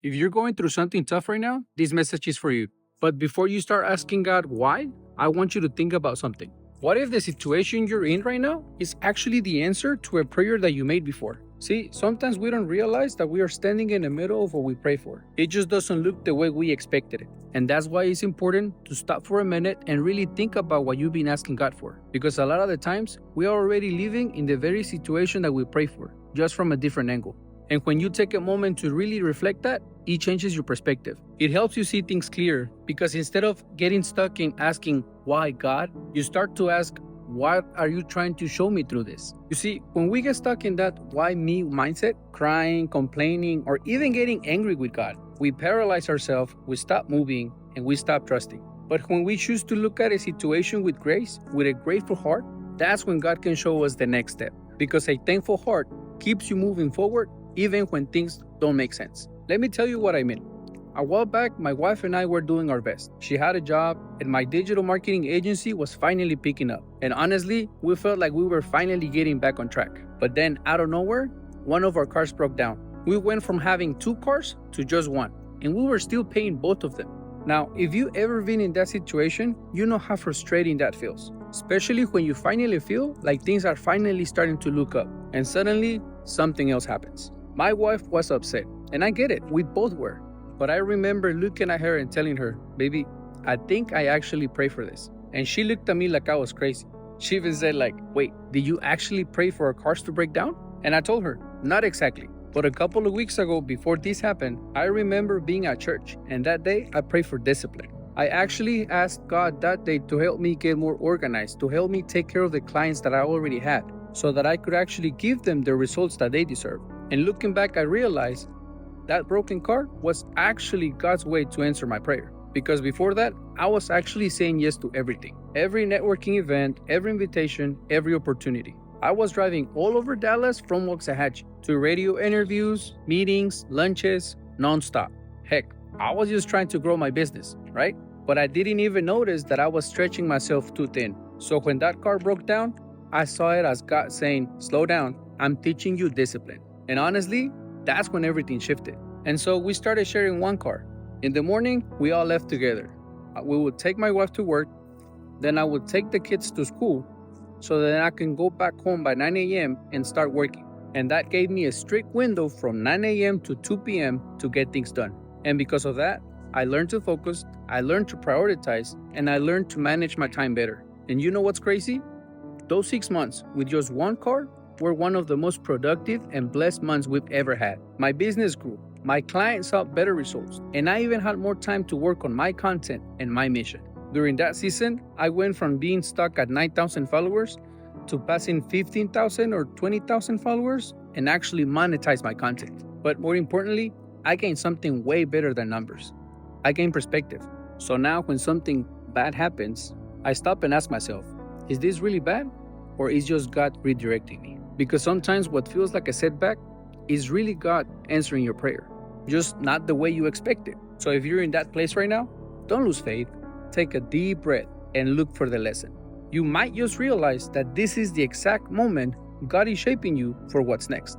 If you're going through something tough right now, this message is for you. But before you start asking God why, I want you to think about something. What if the situation you're in right now is actually the answer to a prayer that you made before? See, sometimes we don't realize that we are standing in the middle of what we pray for. It just doesn't look the way we expected it. And that's why it's important to stop for a minute and really think about what you've been asking God for. Because a lot of the times, we are already living in the very situation that we pray for, just from a different angle. And when you take a moment to really reflect that, it changes your perspective. It helps you see things clear because instead of getting stuck in asking, why God, you start to ask, what are you trying to show me through this? You see, when we get stuck in that why me mindset, crying, complaining, or even getting angry with God, we paralyze ourselves, we stop moving, and we stop trusting. But when we choose to look at a situation with grace, with a grateful heart, that's when God can show us the next step. Because a thankful heart keeps you moving forward even when things don't make sense. Let me tell you what I mean. A while back, my wife and I were doing our best. She had a job, and my digital marketing agency was finally picking up. And honestly, we felt like we were finally getting back on track. But then, out of nowhere, one of our cars broke down. We went from having 2 cars to just 1, and we were still paying both of them. Now, if you've ever been in that situation, you know how frustrating that feels. Especially when you finally feel like things are finally starting to look up, and suddenly, something else happens. My wife was upset, and I get it, we both were. But I remember looking at her and telling her, baby, I think I actually pray for this. And she looked at me like I was crazy. She even said like, wait, did you actually pray for our cars to break down? And I told her, not exactly. But a couple of weeks ago, before this happened, I remember being at church. And that day, I prayed for discipline. I actually asked God that day to help me get more organized, to help me take care of the clients that I already had, so that I could actually give them the results that they deserve. And looking back, I realized that broken car was actually God's way to answer my prayer. Because before that, I was actually saying yes to everything. Every networking event, every invitation, every opportunity. I was driving all over Dallas from Waxahachie to radio interviews, meetings, lunches, nonstop. Heck, I was just trying to grow my business, right? But I didn't even notice that I was stretching myself too thin. So when that car broke down, I saw it as God saying, slow down, I'm teaching you discipline. And honestly, that's when everything shifted. And so we started sharing one car. In the morning, we all left together. We would take my wife to work, then I would take the kids to school, so that I can go back home by 9 a.m. and start working. And that gave me a strict window from 9 a.m. to 2 p.m. to get things done. And because of that, I learned to focus, I learned to prioritize, and I learned to manage my time better. And you know what's crazy? Those 6 months with just one car were one of the most productive and blessed months we've ever had. My business grew, my clients saw better results, and I even had more time to work on my content and my mission. During that season, I went from being stuck at 9,000 followers to passing 15,000 or 20,000 followers and actually monetize my content. But more importantly, I gained something way better than numbers. I gained perspective. So now when something bad happens, I stop and ask myself, is this really bad? Or is just God redirecting me? Because sometimes what feels like a setback is really God answering your prayer, just not the way you expect it. So if you're in that place right now, don't lose faith. Take a deep breath and look for the lesson. You might just realize that this is the exact moment God is shaping you for what's next.